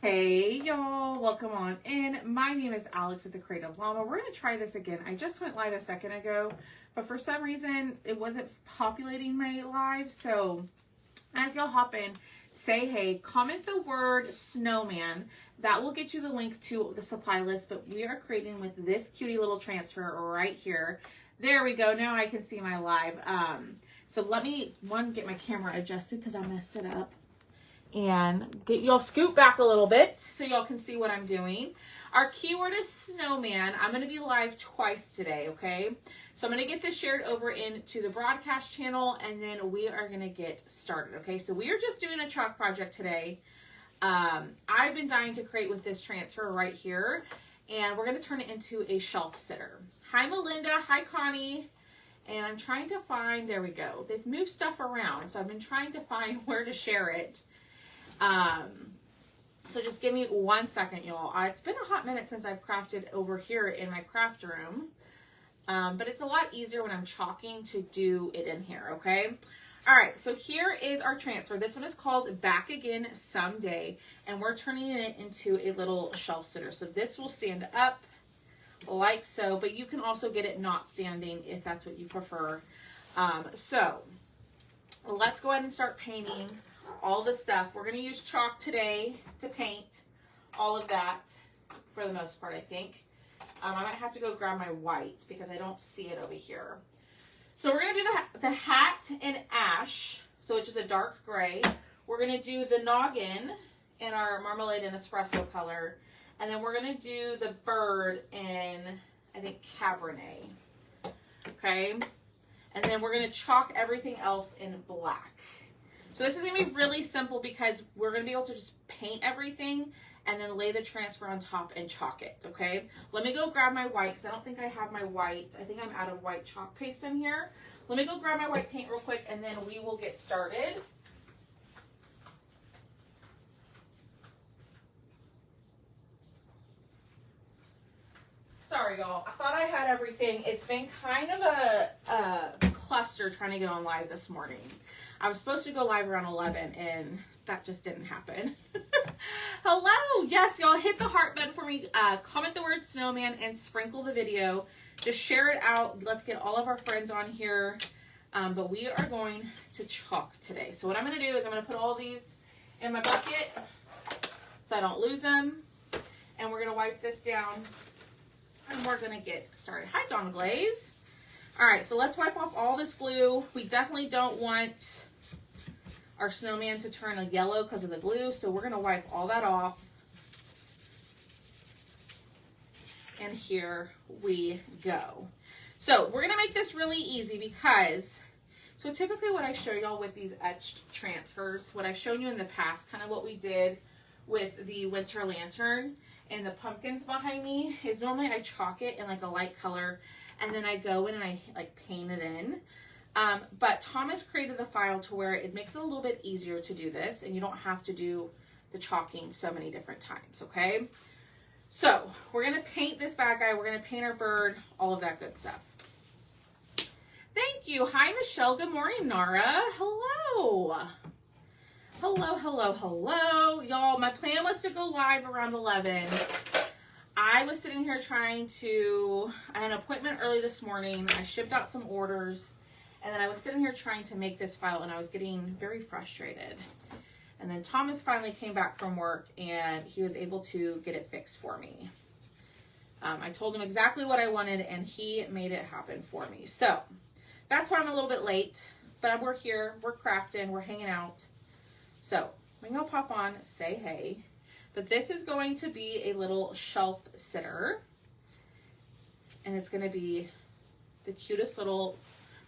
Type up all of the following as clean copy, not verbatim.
Hey y'all, welcome on in. My name is Alex with the Creative Llama. We're going to try this again. I just went live a second ago, but for some reason it wasn't populating my live. So as y'all hop in, say hey, comment the word snowman. That will get you the link to the supply list, but we are creating with this cutie little transfer right here. There we go. Now I can see my live. So let me, get my camera adjusted because I messed it up. And get y'all scoot back a little bit so y'all can see what I'm doing. Our keyword is snowman. I'm going to be live twice today, okay? So I'm going to get this shared over into the broadcast channel, and then we are going to get started, okay? So we are just doing a chalk project today. I've been dying to create with this transfer right here, and we're going to turn it into a shelf sitter. Hi, Melinda. Hi, Connie. And I'm trying to find, there we go. They've moved stuff around, so I've been trying to find where to share it. So just give me 1 second, y'all. It's been a hot minute since I've crafted over here in my craft room. But it's a lot easier when I'm chalking to do it in here, okay? All right, so here is our transfer. This one is called Back Again Someday, and we're turning it into a little shelf sitter. So this will stand up like so, but you can also get it not standing if that's what you prefer. So let's go ahead and start painting all the stuff. We're going to use chalk today to paint all of that for the most part, I think. I might have to go grab my white because I don't see it over here. So we're going to do the hat in ash, so it's just a dark gray. We're going to do the noggin in our marmalade and espresso color. And then we're going to do the bird in, I think, Cabernet. Okay? And then we're going to chalk everything else in black. So this is going to be really simple because we're going to be able to just paint everything and then lay the transfer on top and chalk it, okay? Let me go grab my white because I don't think I have my white. I think I'm out of white chalk paste in here. Let me go grab my white paint real quick and then we will get started. Sorry, y'all. I thought I had everything. It's been kind of a cluster trying to get on live this morning. I was supposed to go live around 11 and that just didn't happen. Hello. Yes, y'all hit the heart button for me. Comment the word snowman and sprinkle the video. Just share it out. Let's get all of our friends on here. But we are going to chalk today. So what I'm going to do is I'm going to put all these in my bucket so I don't lose them. And we're going to wipe this down and we're going to get started. Hi, Dawn Glaze. All right, so let's wipe off all this glue. We definitely don't want our snowman to turn a yellow because of the glue, so we're going to wipe all that off. And here we go. So we're going to make this really easy because, so typically what I show y'all with these etched transfers, what I've shown you in the past, kind of what we did with the winter lantern and the pumpkins behind me, is normally I chalk it in like a light color and then I go in and I like paint it in. But Thomas created the file to where it makes it a little bit easier to do this and you don't have to do the chalking so many different times, okay? So we're gonna paint this bad guy, we're gonna paint our bird, all of that good stuff. Thank you. Hi, Michelle. Good morning, Nara. Hello. Hello, hello, hello. Y'all, my plan was to go live around 11. I was sitting here I had an appointment early this morning. I shipped out some orders. And then I was sitting here trying to make this file and I was getting very frustrated. And then Thomas finally came back from work and he was able to get it fixed for me. I told him exactly what I wanted and he made it happen for me. So that's why I'm a little bit late, but we're here, we're crafting, we're hanging out. So I'm gonna pop on, say hey. But this is going to be a little shelf sitter. And it's gonna be the cutest little,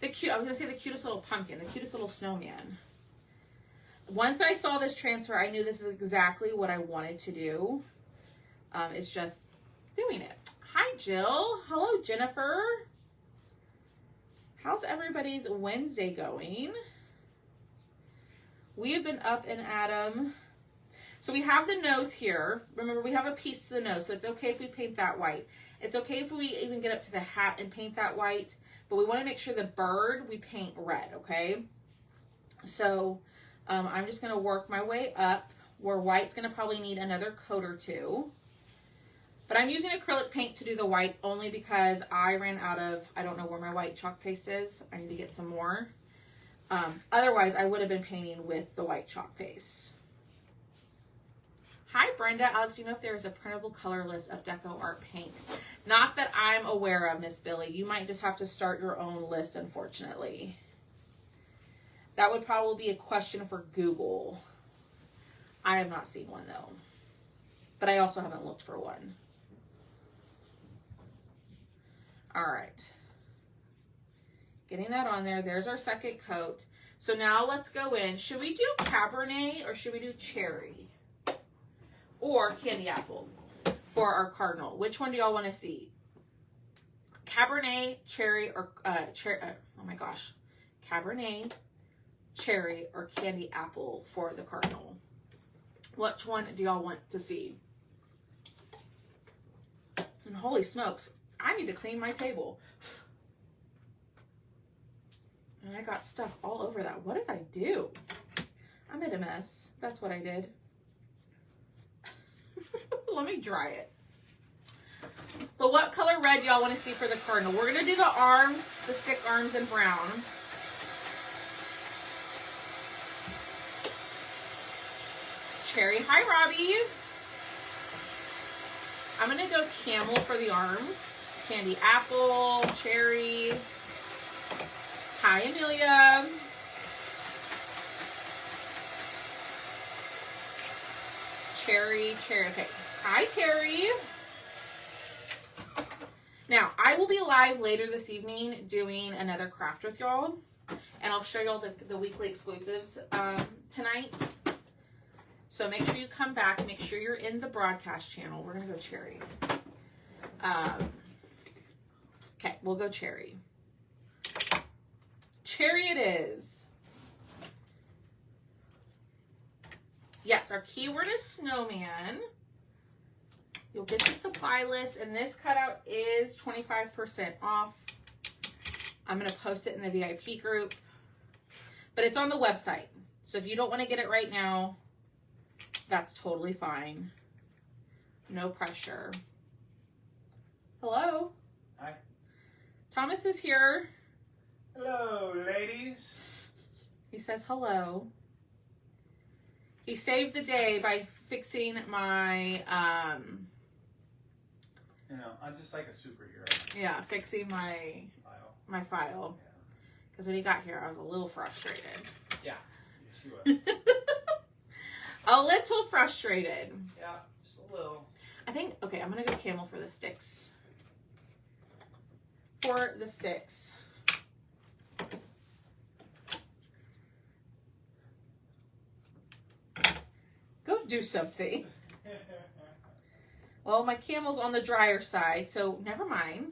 I was gonna say the cutest little pumpkin, the cutest little snowman. Once I saw this transfer, I knew this is exactly what I wanted to do. It's just doing it. Hi, Jill. Hello, Jennifer. How's everybody's Wednesday going? We have been up and at 'em. So we have the nose here. Remember, we have a piece to the nose, so it's okay if we paint that white. It's okay if we even get up to the hat and paint that white, but we want to make sure the bird we paint red, okay? So I'm just going to work my way up where white's going to probably need another coat or two. But I'm using acrylic paint to do the white only because I ran out of, I don't know where my white chalk paste is. I need to get some more. Otherwise, I would have been painting with the white chalk paste. Hi, Brenda. Alex, do you know if there is a printable color list of deco art paint? Not that I'm aware of, Miss Billy. You might just have to start your own list, unfortunately. That would probably be a question for Google. I have not seen one, though. But I also haven't looked for one. All right. Getting that on there. There's our second coat. So now let's go in. Should we do Cabernet or should we do cherry? Or candy apple for our cardinal? Which one do y'all want to see? Cabernet, cherry, or oh my gosh. Cabernet, cherry, or candy apple for the cardinal? Which one do y'all want to see? And holy smokes, I need to clean my table. And I got stuff all over that. What did I do? I made a mess. That's what I did. Let me dry it. But what color red y'all want to see for the cardinal? We're going to do the arms, the stick arms in brown. Cherry. Hi, Robbie. I'm going to go camel for the arms. Candy apple, cherry. Hi, Amelia. Cherry, cherry. Okay. Hi, Terry. Now, I will be live later this evening doing another craft with y'all. And I'll show y'all the weekly exclusives tonight. So make sure you come back. Make sure you're in the broadcast channel. We're going to go cherry. Okay, we'll go cherry. Cherry it is. Yes, our keyword is snowman. You'll get the supply list, and this cutout is 25% off. I'm going to post it in the VIP group, but it's on the website. So if you don't want to get it right now, that's totally fine. No pressure. Hello. Hi. Thomas is here. Hello, ladies. He says hello. He saved the day by fixing my, You know, I'm just like a superhero. yeah, fixing my file. Because when he got here, I was a little frustrated. Yeah. Yes, you was. A little frustrated. Yeah, just a little. I think, okay, I'm going to go camel for the sticks. For the sticks. Go do something. Well, my camel's on the drier side, so never mind.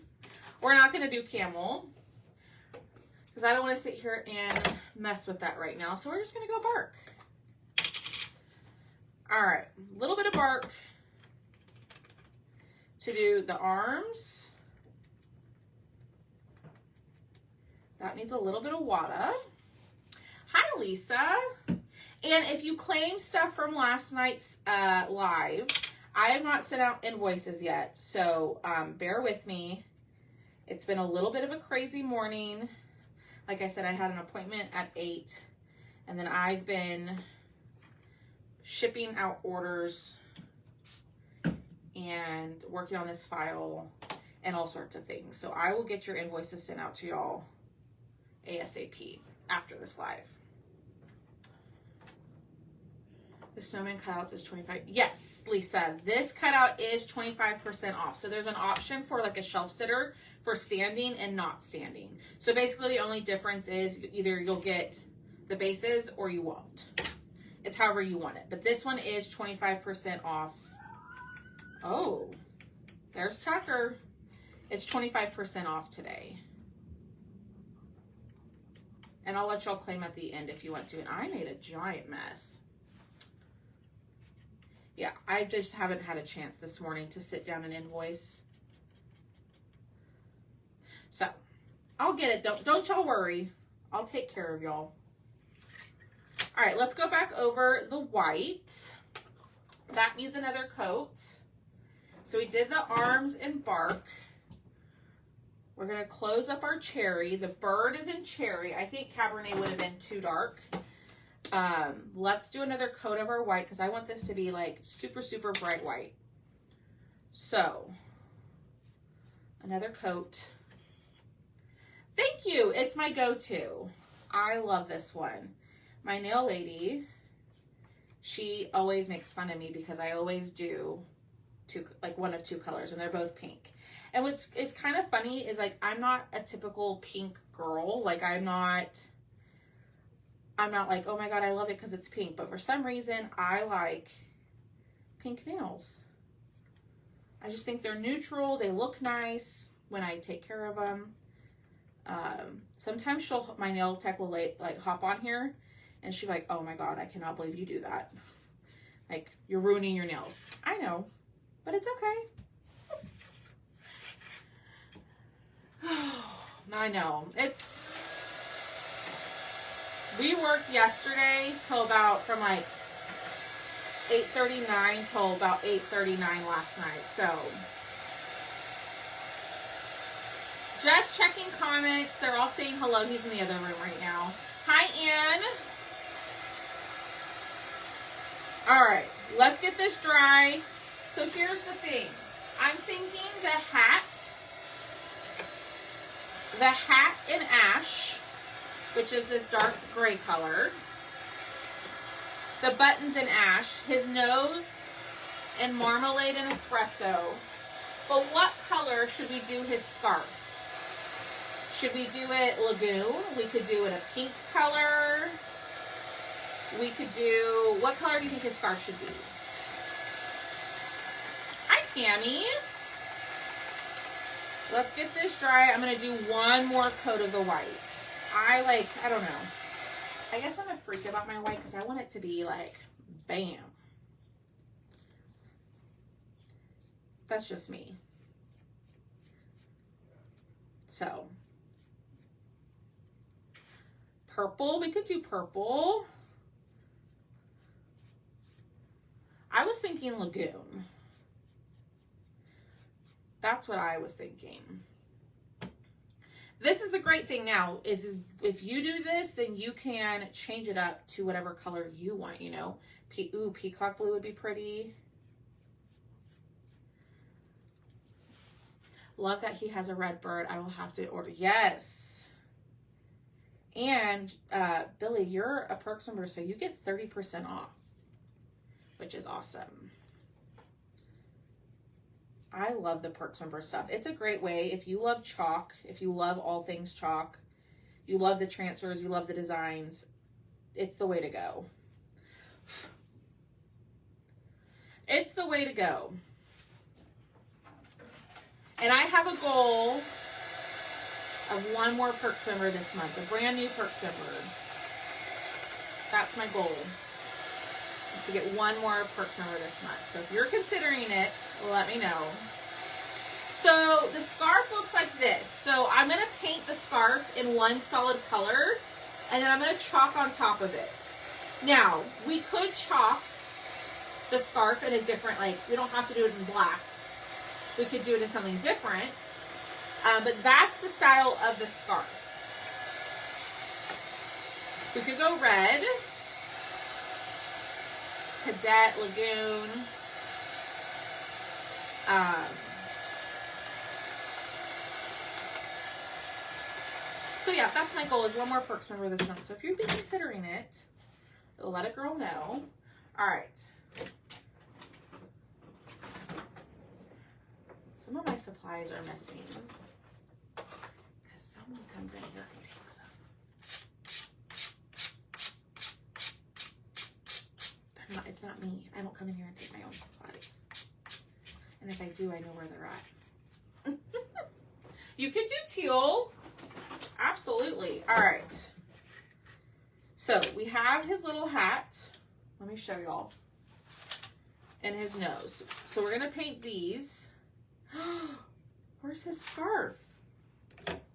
We're not going to do camel. Because I don't want to sit here and mess with that right now. So we're just going to go bark. Alright, a little bit of bark to do the arms. That needs a little bit of water. Hi, Lisa. And if you claim stuff from last night's live, I have not sent out invoices yet, so bear with me. It's been a little bit of a crazy morning. Like I said, I had an appointment at 8, and then I've been shipping out orders and working on this file and all sorts of things. So I will get your invoices sent out to y'all ASAP after this live. The snowman cutouts is 25. Yes, Lisa, this cutout is 25% off. So there's an option for like a shelf sitter for standing and not standing. So basically the only difference is either you'll get the bases or you won't. It's however you want it. But this one is 25% off. Oh, there's Tucker. It's 25% off today. And I'll let y'all claim at the end if you want to. And I made a giant mess. Yeah, I just haven't had a chance this morning to sit down and invoice. So, I'll get it. Don't y'all worry. I'll take care of y'all. All right, let's go back over the white. That needs another coat. So we did the arms in bark. We're going to close up our cherry. The bird is in cherry. I think Cabernet would have been too dark. Let's do another coat of our white because I want this to be like super, super bright white. So, another coat. Thank you. It's my go-to. I love this one. My nail lady, she always makes fun of me because I always do one of two colors, and they're both pink. And what's kind of funny is like I'm not a typical pink girl. Like I'm not like, oh my god, I love it because it's pink. But for some reason, I like pink nails. I just think they're neutral. They look nice when I take care of them. Sometimes my nail tech will like hop on here, and she's like, oh my god, I cannot believe you do that. Like you're ruining your nails. I know, but it's okay. I know. We worked yesterday till about from like 8:39 till about 8:39 last night. So just checking comments. They're all saying hello. He's in the other room right now. Hi, Ann. All right, let's get this dry. So here's the thing. I'm thinking the hat in ash, which is this dark gray color. The buttons in ash. His nose in marmalade and espresso. But what color should we do his scarf? Should we do it lagoon? We could do it a pink color. We could do, what color do you think his scarf should be? Hi, Tammy. Let's get this dry. I'm going to do one more coat of the white. I don't know. I guess I'm a freak about my white because I want it to be like, bam. That's just me. So, purple. We could do purple. I was thinking lagoon. That's what I was thinking. This is the great thing now, is if you do this, then you can change it up to whatever color you want, you know. Ooh, peacock blue would be pretty. Love that he has a red bird. I will have to order. Yes. And Billy, you're a Perks member, so you get 30% off, which is awesome. I love the Perks member stuff. It's a great way. If you love chalk, if you love all things chalk, you love the transfers, you love the designs, it's the way to go. It's the way to go. And I have a goal of one more Perks member this month, a brand new Perks member. That's my goal, is to get one more Perks member this month. So if you're considering it, let me know. So the scarf looks like this. So I'm going to paint the scarf in one solid color, and then I'm going to chalk on top of it. Now, we could chalk the scarf in a different, like, we don't have to do it in black. We could do it in something different. But that's the style of the scarf. We could go red. Cadet, lagoon. So yeah, that's my goal, is one more Perks member this month. So if you'd be considering it, let a girl know. All right. Some of my supplies are missing because someone comes in here and takes them. It's not me. I don't come in here and take my own supplies. And if I do, I know where they're at. You could do teal. Absolutely. All right. So we have his little hat. Let me show y'all. And his nose. So we're going to paint these. Where's his scarf?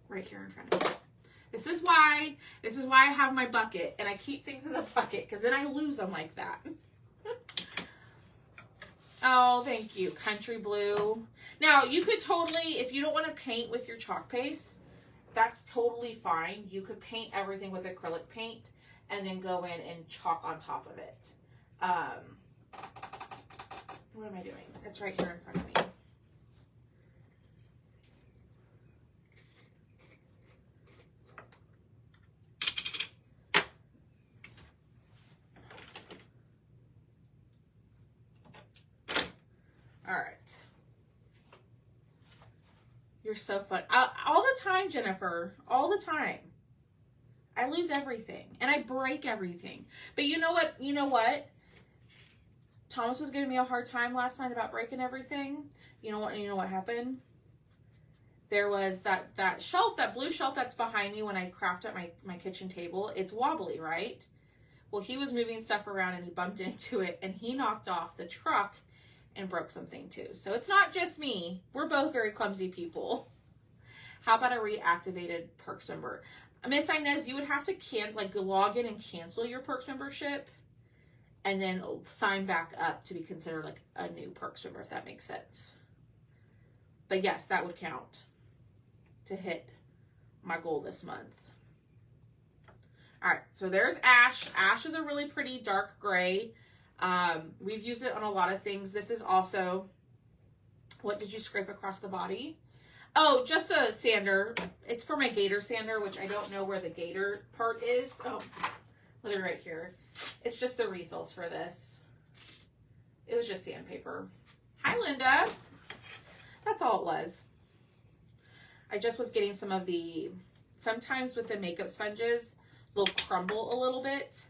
Right here in front of me. This is why I have my bucket, and I keep things in the bucket because then I lose them like that. Oh, thank you. Country blue. Now, you could totally, if you don't want to paint with your chalk paste, that's totally fine. You could paint everything with acrylic paint and then go in and chalk on top of it. What am I doing? It's right here in front of me. All right. You're so fun. All the time, Jennifer. All the time. I lose everything. And I break everything. But you know what? You know what? Thomas was giving me a hard time last night about breaking everything. You know what? You know what happened? There was that shelf, that blue shelf that's behind me when I craft up my kitchen table. It's wobbly, right? Well, he was moving stuff around and he bumped into it and he knocked off the truck and broke something too. So it's not just me. We're both very clumsy people. How about a reactivated Perks member? Miss Inez, you would have to log in and cancel your Perks membership and then sign back up to be considered like a new Perks member, if that makes sense. But yes, that would count to hit my goal this month. All right, so there's Ash. Ash is a really pretty dark gray. We've used it on a lot of things. This is also, what did you scrape across the body? Oh, just a sander. It's for my gator sander, which I don't know where the gator part is. Oh, literally right here. It's just the refills for this. It was just sandpaper. Hi, Linda. That's all it was. I just was getting some of the, sometimes with the makeup sponges, they'll crumble a little bit.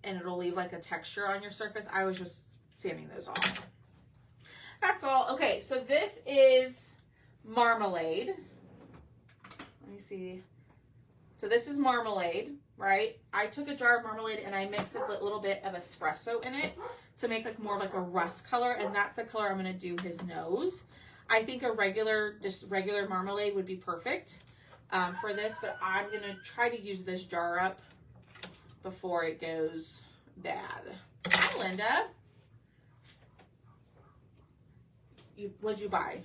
And it'll leave like a texture on your surface. I was just sanding those off. That's all. Okay, so this is marmalade. Let me see. So this is marmalade, right? I took a jar of marmalade and I mixed a little bit of espresso in it to make like more of like a rust color, and that's the color I'm gonna do his nose. I think just regular marmalade would be perfect for this, but I'm gonna try to use this jar up before it goes bad. Hi, Linda. What'd you buy?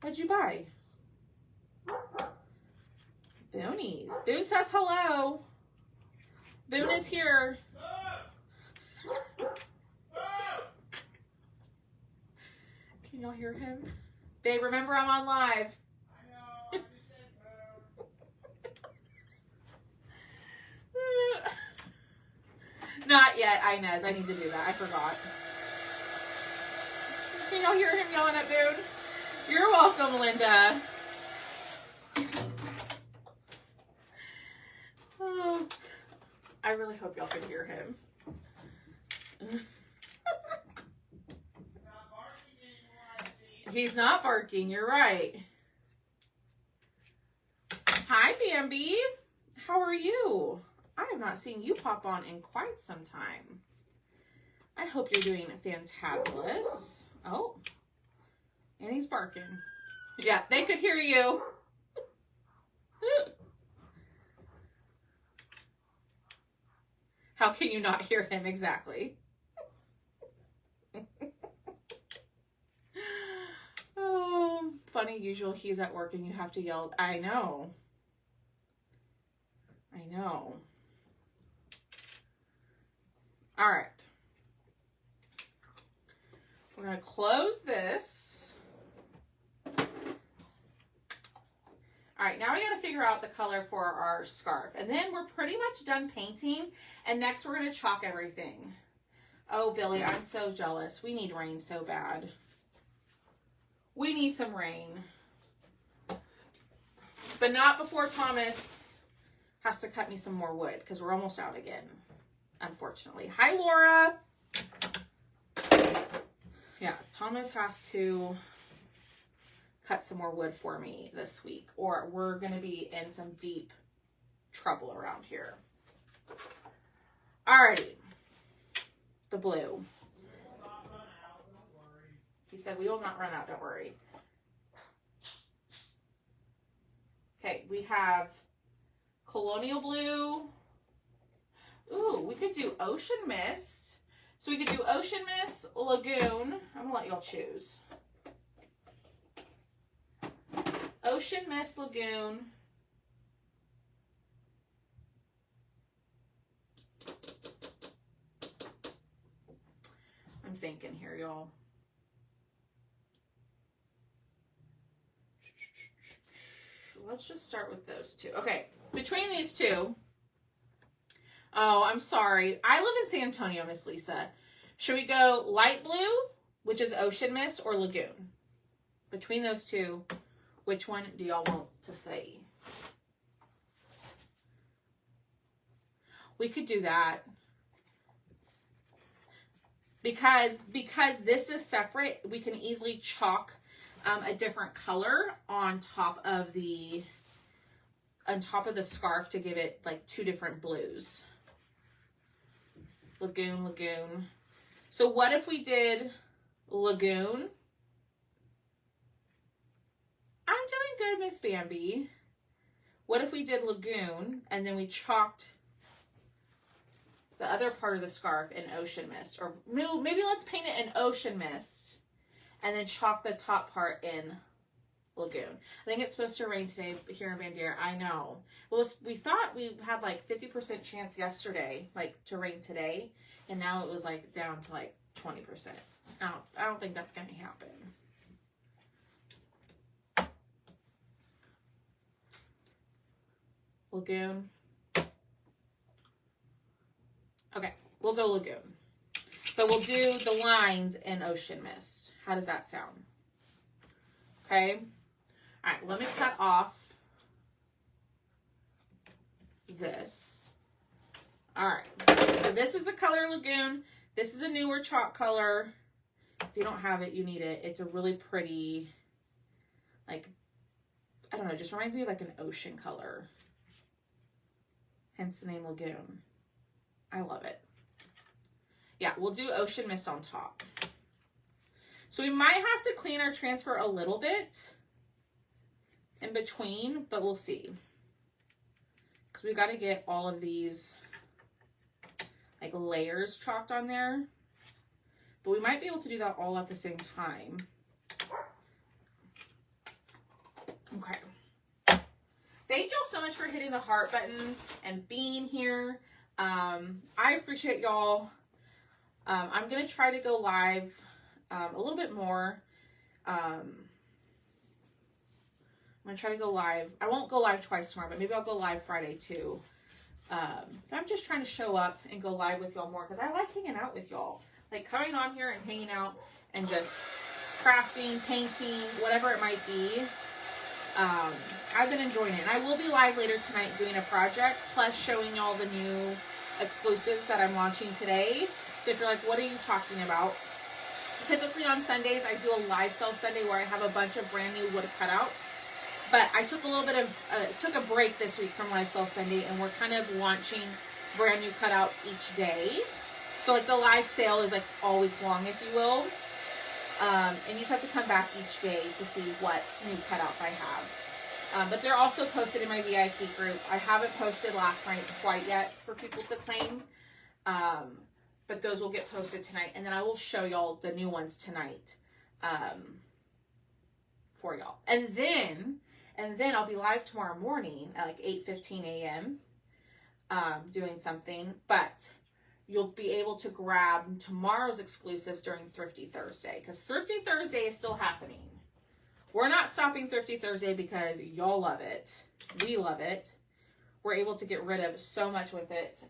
What'd you buy? Boonies. Boone says hello. Boone is here. Can y'all hear him? Babe, remember I'm on live. Not yet, Inez. I need to do that. I forgot. Can y'all hear him yelling at Boone? You're welcome, Linda. Oh, I really hope y'all can hear him. He's not barking. You're right. Hi, Bambi. How are you? I have not seen you pop on in quite some time. I hope you're doing fantabulous. Oh, and he's barking. Yeah, they could hear you. How can you not hear him exactly? Oh, funny, usual. He's at work and you have to yell. I know. I know. All right. We're going to close this. All right, now we got to figure out the color for our scarf. And then we're pretty much done painting. And next we're going to chalk everything. Oh, Billy, I'm so jealous. We need rain so bad. We need some rain. But not before Thomas has to cut me some more wood, because we're almost out again, unfortunately. Hi, Laura. Yeah, Thomas has to cut some more wood for me this week, or we're going to be in some deep trouble around here. Alrighty. The blue. He said we will not run out, don't worry. Okay, we have colonial blue. Ooh, we could do ocean mist. So we could do Ocean Mist, Lagoon. I'm going to let y'all choose. Ocean Mist, Lagoon. I'm thinking here, y'all. Let's just start with those two. Okay, between these two. Oh, I'm sorry. I live in San Antonio, Miss Lisa. Should we go light blue, which is Ocean Mist, or Lagoon? Between those two, which one do y'all want to see? We could do that. Because this is separate, we can easily chalk a different color on top of the scarf to give it like two different blues. Lagoon, Lagoon. So what if we did Lagoon? I'm doing good, Miss Bambi. What if we did Lagoon and then we chalked the other part of the scarf in Ocean Mist? Or maybe let's paint it in Ocean Mist and then chalk the top part in Lagoon. I think it's supposed to rain today here in Bandera. I know. Well, we thought we had like 50% chance yesterday, like to rain today, and now it was like down to like 20%. I don't think that's going to happen. Lagoon. Okay, we'll go Lagoon. But we'll do the lines in Ocean Mist. How does that sound? Okay. All right, let me cut off this. All right, so this is the color Lagoon. This is a newer chalk color. If you don't have it, you need it. It's a really pretty, like, I don't know, it just reminds me of like an ocean color. Hence the name Lagoon. I love it. Yeah, we'll do Ocean Mist on top. So we might have to clean our transfer a little bit in between, but we'll see. Because we got to get all of these like layers chalked on there. But we might be able to do that all at the same time. Okay. Thank y'all so much for hitting the heart button and being here. I appreciate y'all. I'm going to try to go live a little bit more. I'm going to try to go live. I won't go live twice tomorrow, but maybe I'll go live Friday too. But I'm just trying to show up and go live with y'all more because I like hanging out with y'all. Like coming on here and hanging out and just crafting, painting, whatever it might be. I've been enjoying it. And I will be live later tonight doing a project, plus showing y'all the new exclusives that I'm launching today. So if you're like, what are you talking about? Typically on Sundays, I do a live sell Sunday where I have a bunch of brand new wood cutouts. But I took a little bit of, took a break this week from Live Sell Sunday, and we're kind of launching brand new cutouts each day. So like the live sale is like all week long, if you will. And you just have to come back each day to see what new cutouts I have. But they're also posted in my VIP group. I haven't posted last night quite yet for people to claim. But those will get posted tonight. And then I will show y'all the new ones tonight for y'all. And then I'll be live tomorrow morning at like 8:15 a.m. Doing something. But you'll be able to grab tomorrow's exclusives during Thrifty Thursday. Because Thrifty Thursday is still happening. We're not stopping Thrifty Thursday because y'all love it. We love it. We're able to get rid of so much with it.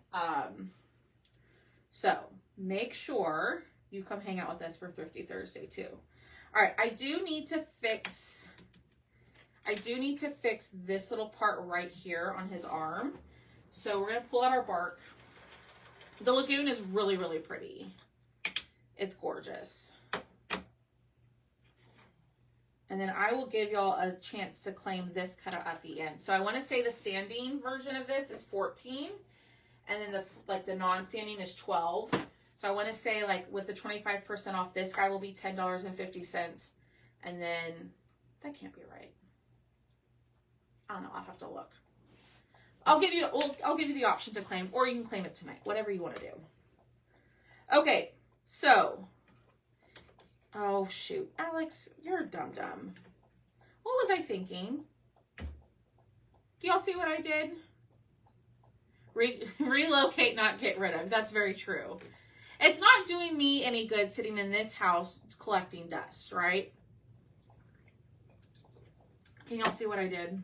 So make sure you come hang out with us for Thrifty Thursday too. All right, I do need to fix this little part right here on his arm. So we're going to pull out our bark. The Lagoon is really, really pretty. It's gorgeous. And then I will give y'all a chance to claim this cutout at the end. So I want to say the sanding version of this is 14. And then the non-sanding is 12. So I want to say like with the 25% off, this guy will be $10.50. And then that can't be right. I don't know. I'll have to look. I'll give you the option to claim, or you can claim it tonight. Whatever you want to do. Okay. So, oh shoot, Alex, you're a dum-dum. What was I thinking? Do y'all see what I did? Relocate, not get rid of. That's very true. It's not doing me any good sitting in this house collecting dust, right? Can y'all see what I did?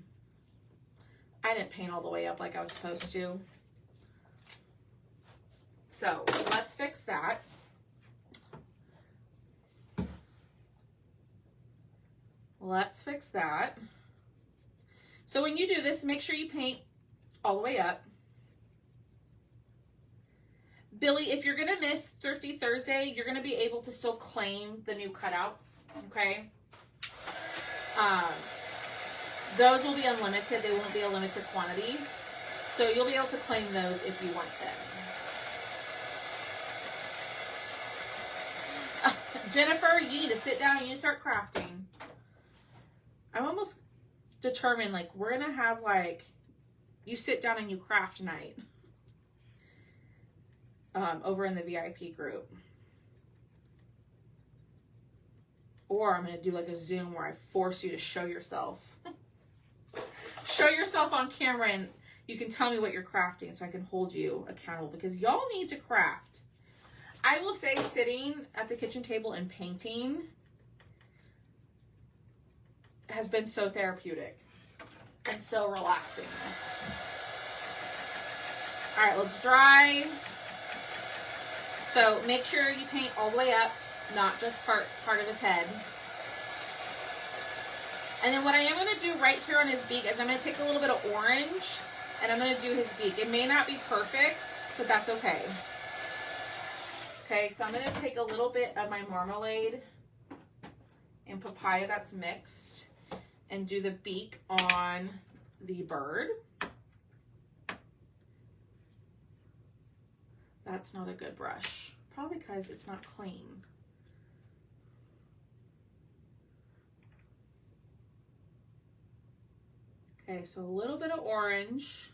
I didn't paint all the way up like I was supposed to. So let's fix that. Let's fix that. So when you do this, make sure you paint all the way up. Billy, if you're gonna miss Thrifty Thursday, you're gonna be able to still claim the new cutouts, okay? Those will be unlimited. They won't be a limited quantity. So you'll be able to claim those if you want them. Jennifer, you need to sit down and you start crafting. I'm almost determined, like, we're gonna have, like, you sit down and you craft night. Over in the VIP group. Or I'm going to do like a Zoom where I force you to show yourself. Show yourself on camera and you can tell me what you're crafting so I can hold you accountable because y'all need to craft. I will say sitting at the kitchen table and painting has been so therapeutic and so relaxing. All right, let's dry. So make sure you paint all the way up, not just part of his head. And then what I am going to do right here on his beak is I'm going to take a little bit of orange and I'm going to do his beak. It may not be perfect, but that's okay. Okay, so I'm going to take a little bit of my marmalade and papaya that's mixed and do the beak on the bird. That's not a good brush, probably because it's not clean. Okay, so a little bit of orange.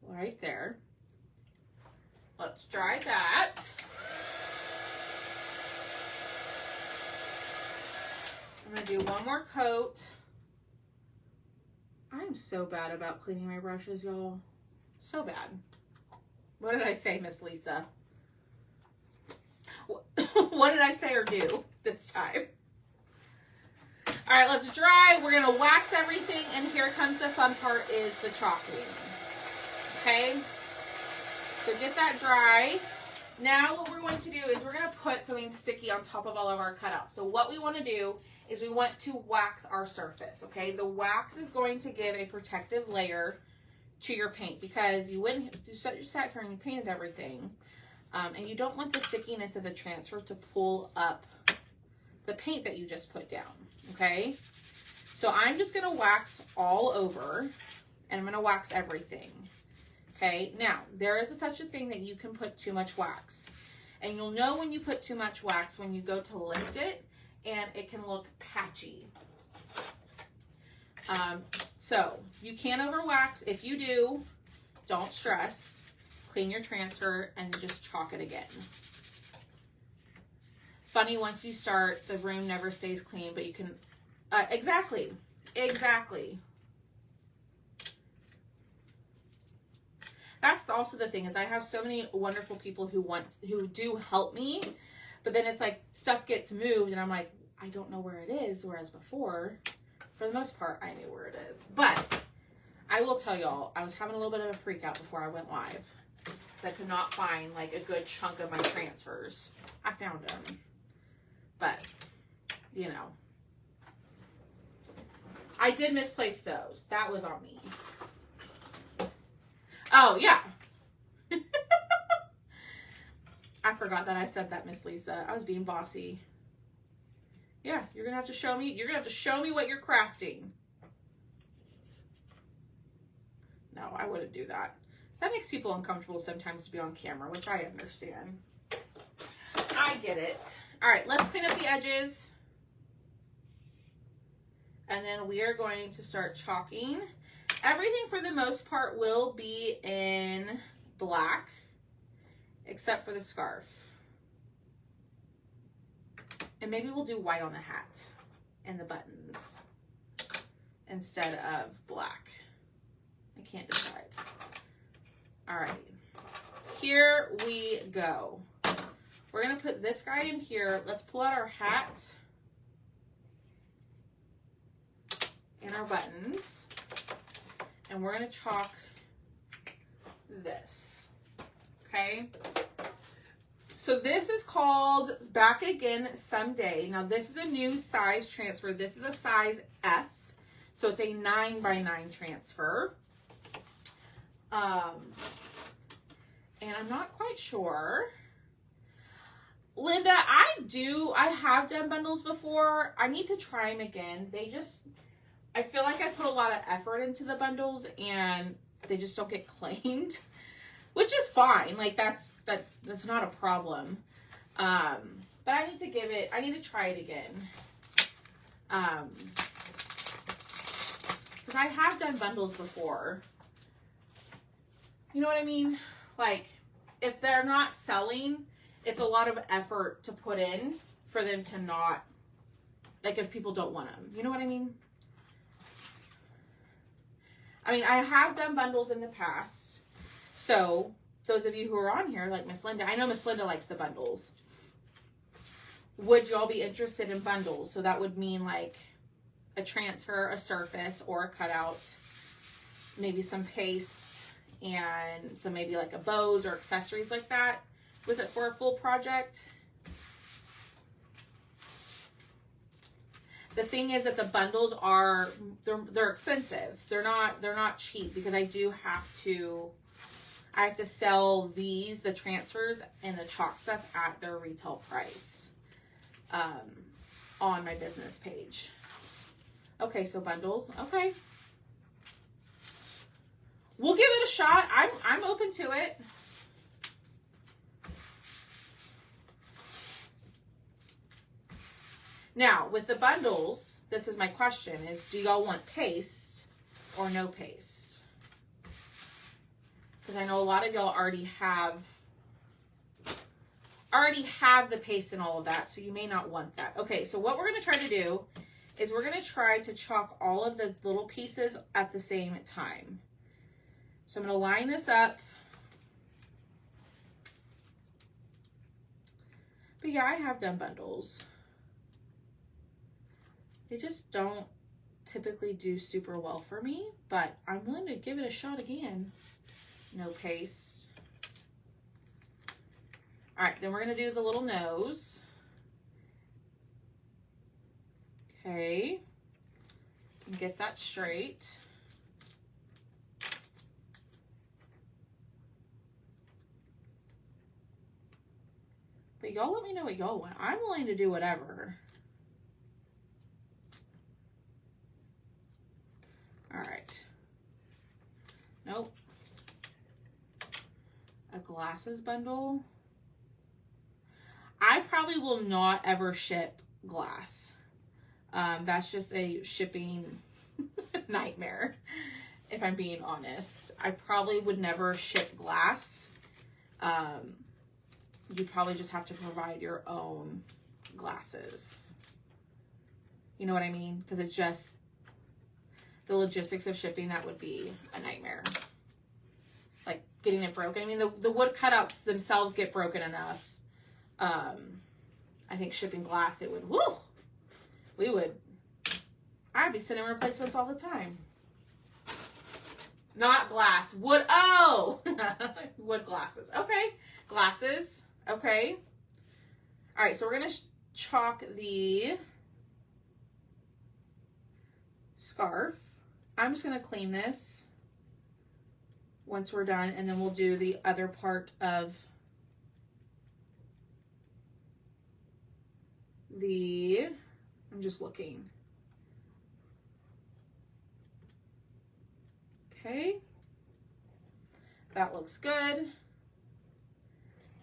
Right there. Let's dry that. I'm gonna do one more coat. I'm so bad about cleaning my brushes, y'all. So bad. What did I say, Miss Lisa? What did I say or do this time? All right, let's dry. We're gonna wax everything, and here comes the fun part, is the chalking. Okay, so get that dry. Now what we're going to do is we're gonna put something sticky on top of all of our cutouts. So what we wanna do is we want to wax our surface, okay? The wax is going to give a protective layer to your paint because you sat here and you painted everything, and you don't want the stickiness of the transfer to pull up the paint that you just put down, okay? So I'm just gonna wax all over, and I'm gonna wax everything, okay? Now, there is such a thing that you can put too much wax, and you'll know when you put too much wax when you go to lift it, and it can look patchy. So you can overwax. If you do, don't stress. Clean your transfer and just chalk it again. Funny, once you start, the room never stays clean, but you can, exactly. That's also the thing, is I have so many wonderful people who do help me, but then it's like stuff gets moved and I'm like, I don't know where it is. Whereas before, for the most part, I knew where it is. But I will tell y'all, I was having a little bit of a freak out before I went live because I could not find like a good chunk of my transfers. I found them, but you know, I did misplace those. That was on me. Oh yeah. I forgot that I said that, Miss Lisa. I was being bossy. Yeah, you're gonna have to show me. You're gonna have to show me what you're crafting. No, I wouldn't do that. That makes people uncomfortable sometimes to be on camera, which I understand. I get it. All right, let's clean up the edges. And then we are going to start chalking. Everything for the most part will be in black, except for the scarf. And maybe we'll do white on the hat and the buttons instead of black. I can't decide. All right, here we go. We're gonna put this guy in here. Let's pull out our hat and our buttons, and we're gonna chalk this, okay? So this is called Back Again Someday. Now this is a new size transfer. This is a size F, so it's a 9x9 transfer. And I'm not quite sure. Linda, I have done bundles before. I need to try them again. I feel like I put a lot of effort into the bundles and they just don't get claimed, which is fine. Like that's not a problem. But I need to try it again. Because I have done bundles before. You know what I mean? Like, if they're not selling, it's a lot of effort to put in for them to not, like, if people don't want them. You know what I mean? I mean, I have done bundles in the past. So, those of you who are on here, like Miss Linda, I know Miss Linda likes the bundles. Would y'all be interested in bundles? So that would mean like a transfer, a surface, or a cutout, maybe some paste, and some maybe like a bows or accessories like that with it for a full project. The thing is that the bundles they're expensive. They're not cheap because I have to sell the transfers and the chalk stuff at their retail price on my business page. Okay, so bundles. Okay. We'll give it a shot. I'm open to it. Now, with the bundles, this is my question, is do y'all want paste or no paste? Because I know a lot of y'all already have the paste and all of that, so you may not want that. Okay, so what we're going to try to do is we're going to try to chalk all of the little pieces at the same time. So I'm going to line this up. But yeah, I have done bundles. They just don't typically do super well for me, but I'm willing to give it a shot again. No paste. All right, then we're going to do the little nose. Okay. And get that straight. But y'all let me know what y'all want. I'm willing to do whatever. All right. Nope. A glasses bundle. I probably will not ever ship glass. That's just a shipping nightmare, if I'm being honest. I probably would never ship glass. You probably just have to provide your own glasses. You know what I mean? Because it's just the logistics of shipping, that would be a nightmare. Like getting it broken. I mean, the wood cutouts themselves get broken enough. I think shipping glass, it would, I'd be sending replacements all the time. Not glass, wood, wood glasses. Okay, glasses, okay. All right, so we're going to chalk the scarf. I'm just going to clean this once we're done, and then we'll do the other part of I'm just looking. Okay. That looks good. I'm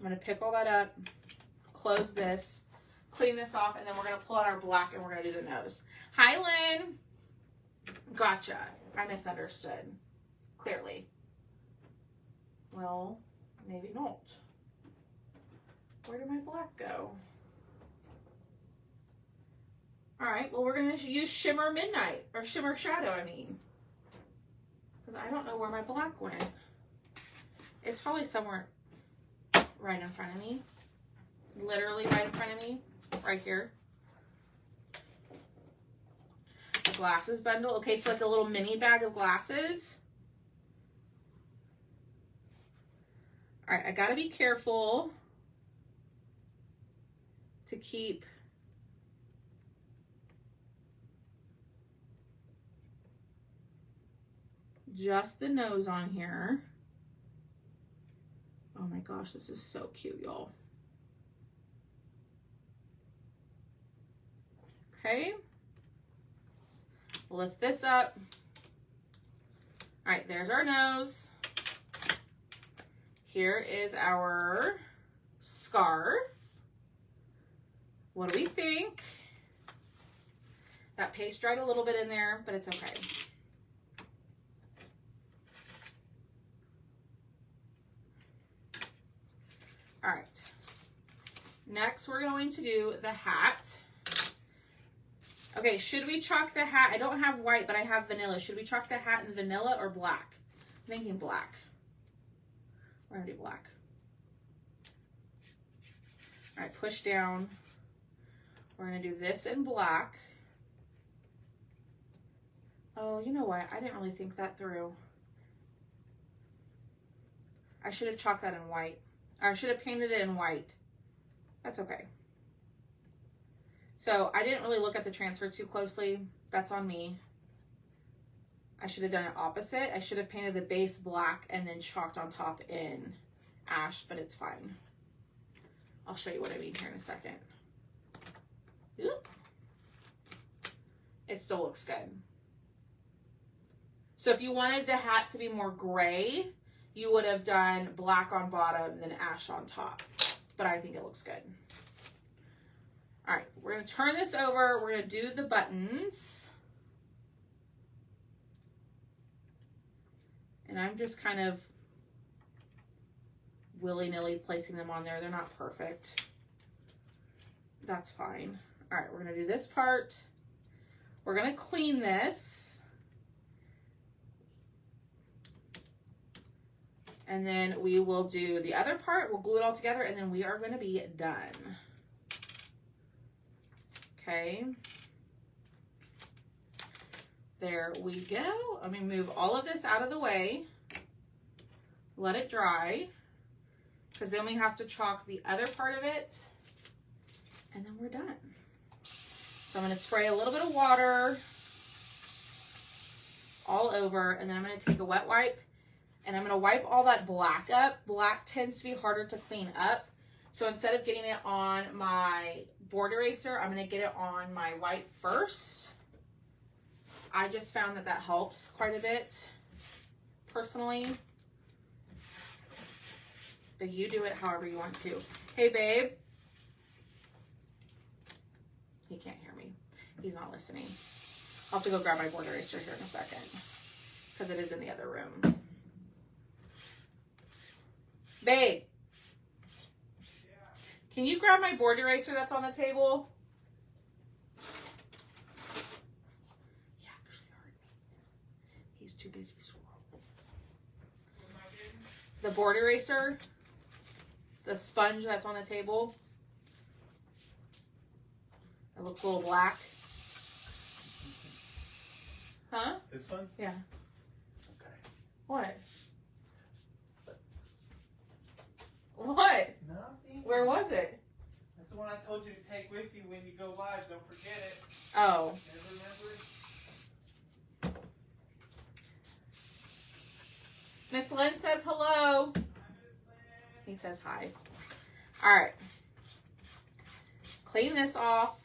going to pick all that up, close this, clean this off, and then we're going to pull out our black and we're going to do the nose. Hi, Lynn. Gotcha. I misunderstood. Clearly. Well, maybe not. Where did my black go? All right, well, we're gonna use Shimmer Midnight, or Shimmer Shadow, I mean. Because I don't know where my black went. It's probably somewhere right in front of me. Literally right in front of me. Right here. A glasses bundle. Okay, so like a little mini bag of glasses. All right, I gotta be careful to keep just the nose on here. Oh my gosh, this is so cute, y'all. Okay. Lift this up. All right, there's our nose. Here is our scarf. What do we think? That paste dried a little bit in there, but it's okay. All right. Next, we're going to do the hat. Okay, should we chalk the hat? I don't have white, but I have vanilla. Should we chalk the hat in vanilla or black? I'm thinking black. We're gonna do black. All right, push down. We're gonna do this in black. Oh, you know what? I didn't really think that through. I should have chalked that in white. Or I should have painted it in white. That's okay. So I didn't really look at the transfer too closely. That's on me. I should have done it opposite. I should have painted the base black and then chalked on top in ash, but it's fine. I'll show you what I mean here in a second. Oop. It still looks good. So if you wanted the hat to be more gray, you would have done black on bottom and then ash on top. But I think it looks good. All right, we're gonna turn this over. We're gonna do the buttons. And I'm just kind of willy-nilly placing them on there. They're not perfect. That's fine. All right, we're gonna do this part. We're gonna clean this. And then we will do the other part. We'll glue it all together and then we are gonna be done. Okay. There we go. Let me move all of this out of the way. Let it dry. Because then we have to chalk the other part of it. And then we're done. So I'm going to spray a little bit of water all over. And then I'm going to take a wet wipe. And I'm going to wipe all that black up. Black tends to be harder to clean up. So instead of getting it on my board eraser, I'm going to get it on my white first. I just found that that helps quite a bit, personally. But you do it however you want to. Hey, babe. He can't hear me. He's not listening. I'll have to go grab my board eraser here in a second because it is in the other room. Babe. Can you grab my board eraser that's on the table? He actually heard me. He's too busy scrolling. The board eraser, the sponge that's on the table. It looks a little black. Huh? This one? Yeah. Okay. What? What? Nothing. Where was it? That's the one I told you to take with you when you go live. Don't forget it. Oh. Never remember? Miss Lynn says hello. Hi, Miss Lynn. He says hi. All right. Clean this off.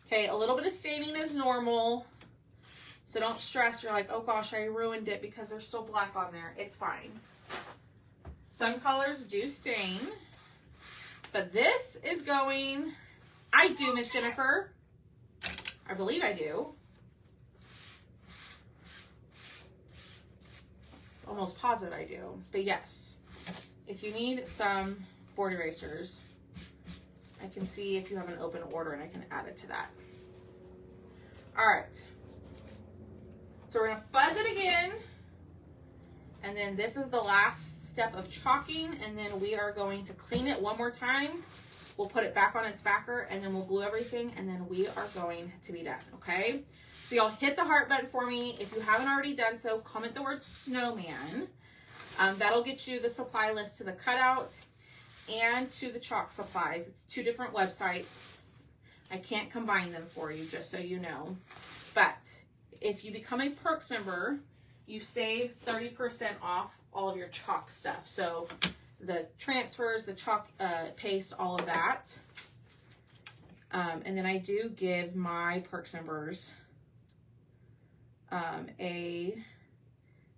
Okay, a little bit of staining is normal. So don't stress. You're like, oh gosh, I ruined it because there's still black on there. It's fine. Some colors do stain. But this is going... I do, Miss Jennifer. I believe I do. almost positive I do. But yes, if you need some board erasers, I can see if you have an open order and I can add it to that. All right. So we're gonna fuzz it again. And then this is the last step of chalking. And then we are going to clean it one more time. We'll put it back on its backer and then we'll glue everything. And then we are going to be done, okay? So y'all hit the heart button for me. If you haven't already done so, comment the word snowman. That'll get you the supply list to the cutout and to the chalk supplies. It's 2 different websites. I can't combine them for you, just so you know. But if you become a Perks member, you save 30% off all of your chalk stuff. So the transfers, the chalk paste, all of that. And then I do give my Perks members a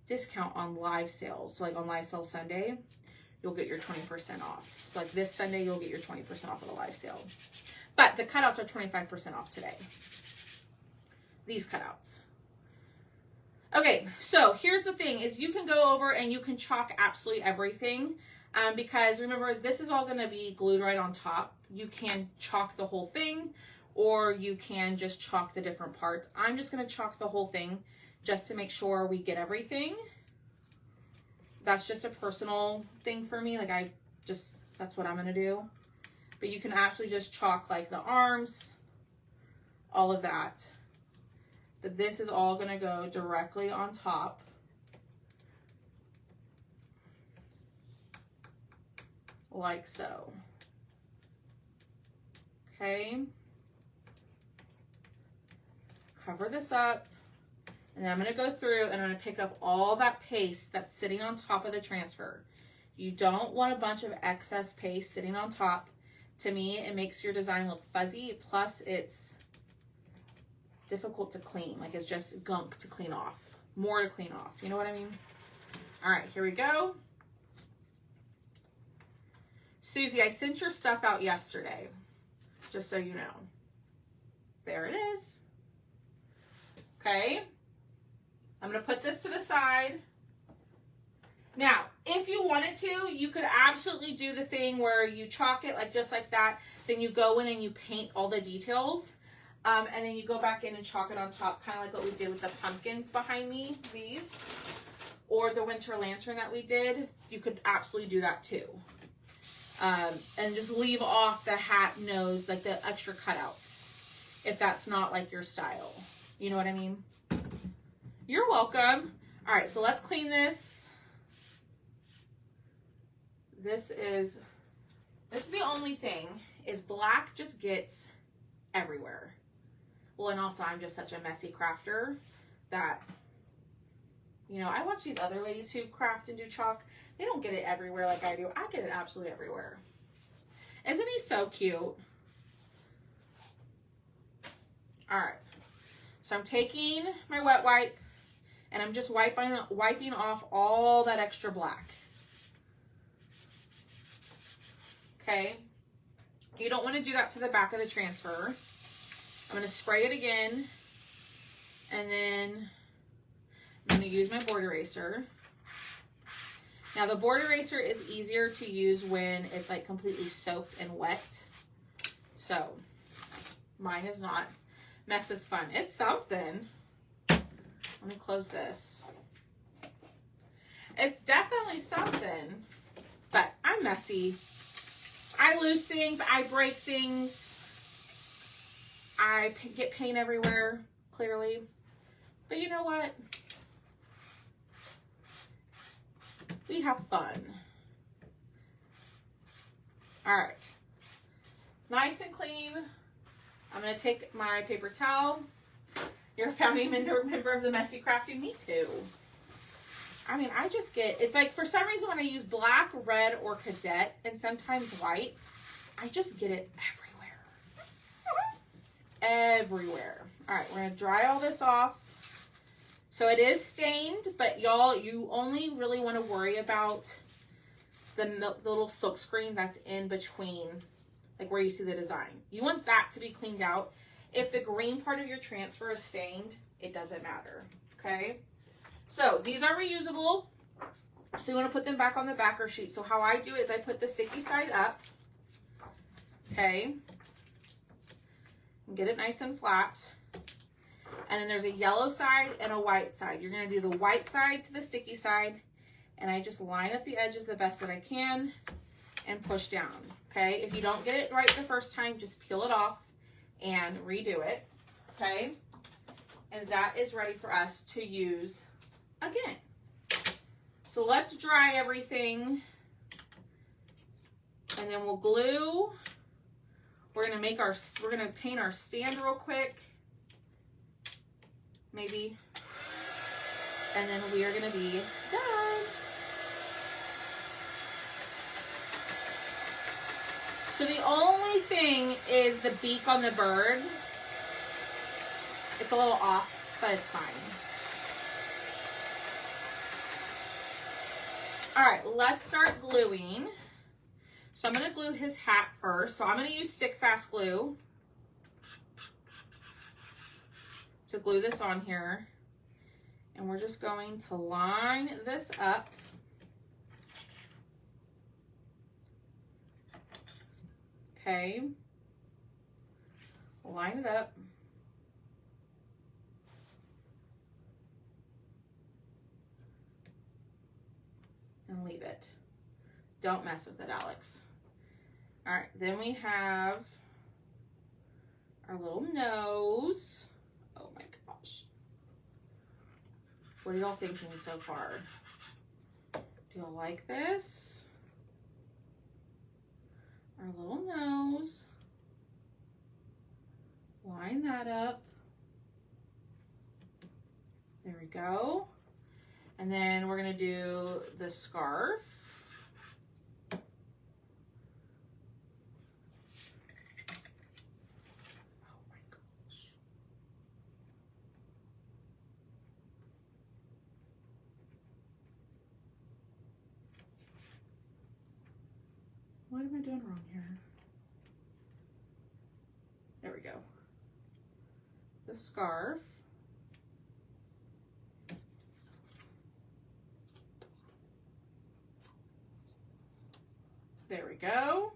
discount on live sales. So like on Live Sale Sunday, you'll get your 20% off. So like this Sunday, you'll get your 20% off of the live sale. But the cutouts are 25% off today. These cutouts. Okay, so here's the thing is you can go over and you can chalk absolutely everything because remember, this is all going to be glued right on top. You can chalk the whole thing or you can just chalk the different parts. I'm just going to chalk the whole thing just to make sure we get everything. That's just a personal thing for me. Like that's what I'm going to do. But you can actually just chalk like the arms, all of that. But this is all going to go directly on top. Like so. Okay. Cover this up. And then I'm going to go through and I'm going to pick up all that paste that's sitting on top of the transfer. You don't want a bunch of excess paste sitting on top. To me, it makes your design look fuzzy. Plus, it's difficult to clean. Like, it's just gunk to clean off. More to clean off. You know what I mean? All right, here we go. Susie, I sent your stuff out yesterday. Just so you know. There it is. Okay. I'm going to put this to the side. Now, if you wanted to, you could absolutely do the thing where you chalk it like just like that. Then you go in and you paint all the details. And then you go back in and chalk it on top, kind of like what we did with the pumpkins behind me, these. Or the winter lantern that we did. You could absolutely do that too. And just leave off the hat, nose, like the extra cutouts. If that's not like your style. You know what I mean? You're welcome. All right, so let's clean this. This is the only thing, is black just gets everywhere. Well, and also I'm just such a messy crafter that, you know, I watch these other ladies who craft and do chalk. They don't get it everywhere like I do. I get it absolutely everywhere. Isn't he so cute? All right. So I'm taking my wet wipe and I'm just wiping off all that extra black. Okay. You don't want to do that to the back of the transfer. I'm going to spray it again. And then I'm going to use my board eraser. Now the board eraser is easier to use when it's like completely soaked and wet. So mine is not. Mess is fun. It's something. Let me close this. It's definitely something, but I'm messy. I lose things. I break things. I get paint everywhere, clearly. But you know what? We have fun. All right. Nice and clean. I'm going to take my paper towel. You're a founding member of the Messy Crafting. Me too. I mean, I just get, it's like for some reason when I use black, red, or cadet, and sometimes white, I just get it everywhere. Everywhere. All right, we're going to dry all this off. So it is stained, but y'all, you only really want to worry about the little silk screen that's in between, like where you see the design. You want that to be cleaned out. If the green part of your transfer is stained, it doesn't matter, okay? So these are reusable. So you want to put them back on the backer sheet. So how I do it is I put the sticky side up, okay, and get it nice and flat. And then there's a yellow side and a white side. You're going to do the white side to the sticky side, and I just line up the edges the best that I can and push down, okay? If you don't get it right the first time, just peel it off and redo it, okay? And that is ready for us to use again. So let's dry everything, and then we'll glue. We're gonna paint our stand real quick, maybe, and then we are gonna be done. So the only thing is the beak on the bird. It's a little off, but it's fine. All right, let's start gluing. So I'm gonna glue his hat first. So I'm gonna use stick fast glue to glue this on here. And we're just going to line this up. Okay, line it up. And leave it. Don't mess with it, Alex. All right, then we have our little nose. Oh my gosh. What are y'all thinking so far? Do y'all like this? Our little nose. Line that up. There we go. And then we're gonna do the scarf. Oh my gosh. What am I doing wrong here? There we go. The scarf. There we go.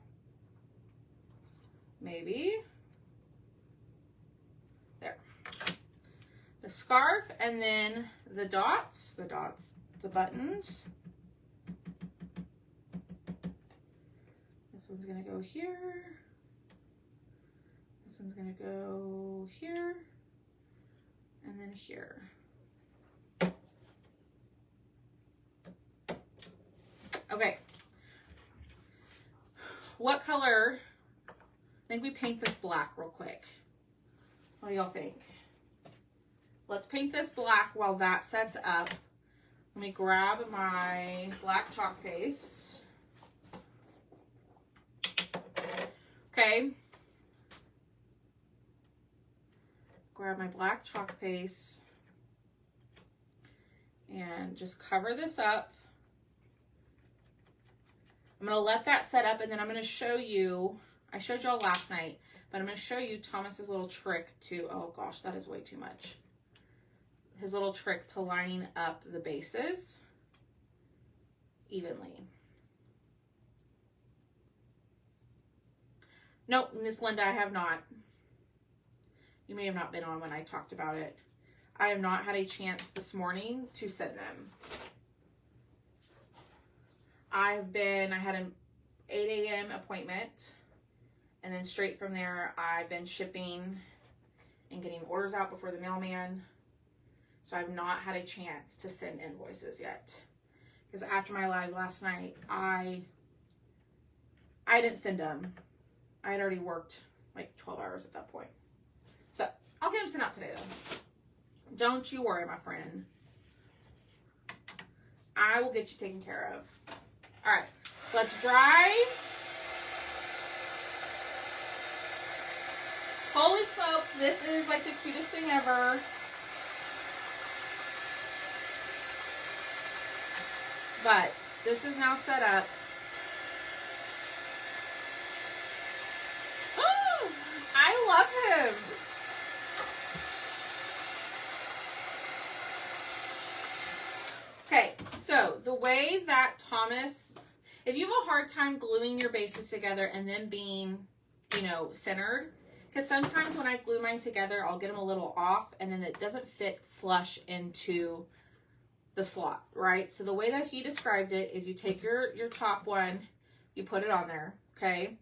Maybe. There. The scarf, and then the dots, the buttons. This one's gonna go here. This one's gonna go here. And then here. Okay. What color? I think we paint this black real quick. What do y'all think? Let's paint this black while that sets up. Let me grab my black chalk paste. Okay. Grab my black chalk paste and just cover this up. I'm going to let that set up, and then I'm going to show you, I showed y'all last night, but I'm going to show you Thomas's little trick to, oh gosh, that is way too much. His little trick to lining up the bases evenly. Nope, Miss Linda, I have not. You may have not been on when I talked about it. I have not had a chance this morning to send them. I had an 8 a.m. appointment, and then straight from there, I've been shipping and getting orders out before the mailman. So I've not had a chance to send invoices yet. Because after my live last night, I didn't send them. I had already worked like 12 hours at that point. So I'll get them sent out today though. Don't you worry, my friend. I will get you taken care of. All right, let's dry. Holy smokes, this is like the cutest thing ever. But this is now set up. Oh, I love him. Okay, so the way that Thomas, if you have a hard time gluing your bases together and then being, you know, centered, because sometimes when I glue mine together, I'll get them a little off and then it doesn't fit flush into the slot, right? So the way that he described it is you take your top one, you put it on there, okay?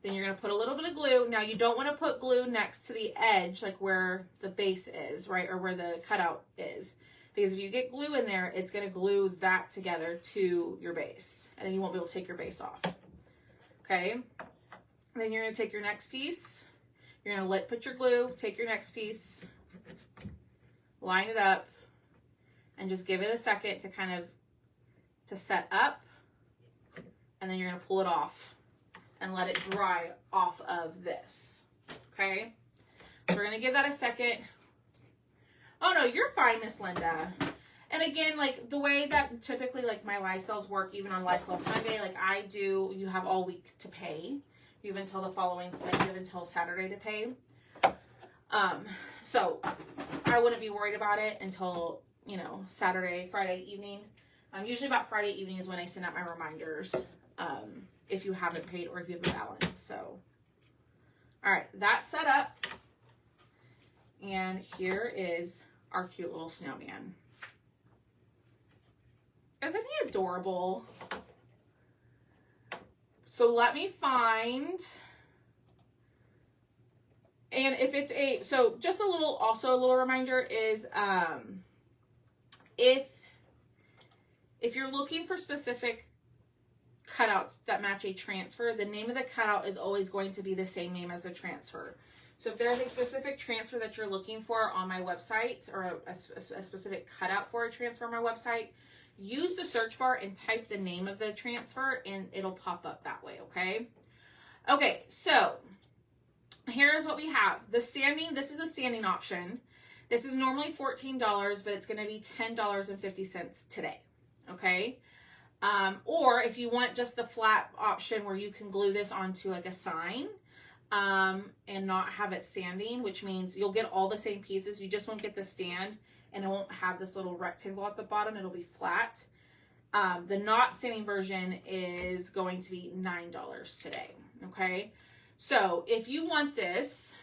Then you're going to put a little bit of glue. Now, you don't want to put glue next to the edge, like where the base is, right? Or where the cutout is. Because if you get glue in there, it's going to glue that together to your base. And then you won't be able to take your base off. Okay? Then you're going to take your next piece. You're going to put your glue, take your next piece, line it up, and just give it a second to kind of, to set up. And then you're going to pull it off and let it dry off of this. Okay? So we're going to give that a second. Oh no, you're fine, Miss Linda. And again, like the way that typically like my lifestyles work, even on Lifestyle Sunday, like I do, you have all week to pay. You have until the following, like you have until Saturday to pay. So I wouldn't be worried about it until, you know, Saturday, Friday evening. Usually about Friday evening is when I send out my reminders. If you haven't paid or if you have a balance. So, all right, that's set up. And here is our cute little snowman. Isn't he adorable? So let me find, and if it's a, so just a little, also a little reminder is, if you're looking for specific cutouts that match a transfer, the name of the cutout is always going to be the same name as the transfer. So if there's a specific transfer that you're looking for on my website, or a specific cutout for a transfer on my website, use the search bar and type the name of the transfer and it'll pop up that way, okay? Okay, so here's what we have. This is the standing option. This is normally $14, but it's gonna be $10.50 today, okay? Or if you want just the flat option where you can glue this onto like a sign, and not have it standing, which means you'll get all the same pieces. You just won't get the stand and it won't have this little rectangle at the bottom. It'll be flat. The not standing version is going to be $9 today. Okay. So if you want this,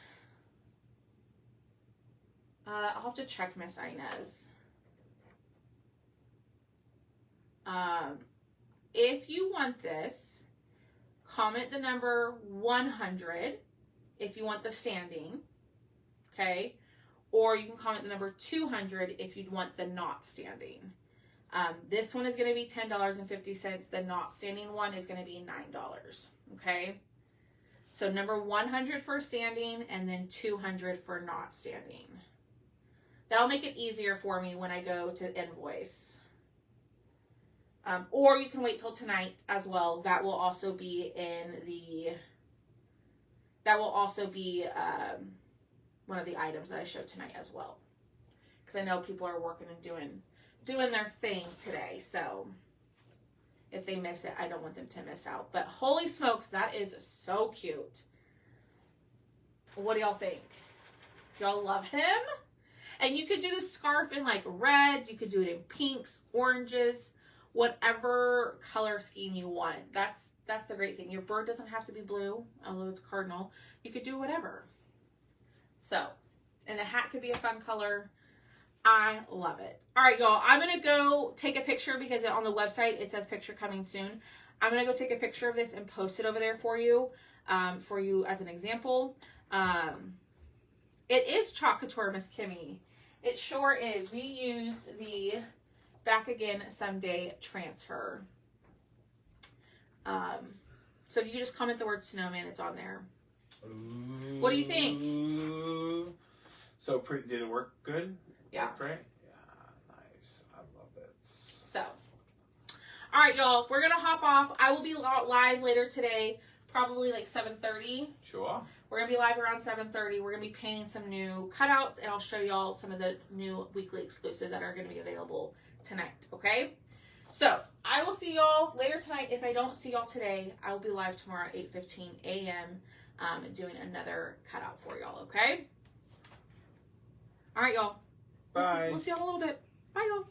I'll have to check Miss Inez. If you want this, comment the number 100 if you want the standing, okay? Or you can comment the number 200 if you'd want the not standing. This one is going to be $10.50. The not standing one is going to be $9, okay? So number 100 for standing and then 200 for not standing. That'll make it easier for me when I go to invoice. Or you can wait till tonight as well. That will also be one of the items that I show tonight as well. Because I know people are working and doing their thing today. So if they miss it, I don't want them to miss out. But holy smokes, that is so cute. What do y'all think? Do y'all love him? And you could do the scarf in like reds. You could do it in pinks, oranges, whatever color scheme you want. That's the great thing. Your bird doesn't have to be blue, although it's cardinal. You could do whatever. So, and the hat could be a fun color. I love it. All right, y'all. I'm going to go take a picture because on the website it says picture coming soon. I'm going to go take a picture of this and post it over there for you as an example. It is Chalk Couture, Miss Kimmy. It sure is. We use the Back Again Someday transfer. So if you just comment the word snowman, it's on there. Ooh. What do you think? So did it work good? Yeah. Worked right? Yeah, nice. I love it. So, all right, y'all. We're gonna hop off. I will be live later today, probably like 7:30. Sure. We're gonna be live around 7:30. We're gonna be painting some new cutouts, and I'll show y'all some of the new weekly exclusives that are gonna be available tonight. Okay. So I will see y'all later tonight. If I don't see y'all today, I will be live tomorrow at 8:15 a.m. Doing another cutout for y'all. Okay. All right, y'all. Bye. We'll see y'all in a little bit. Bye, y'all.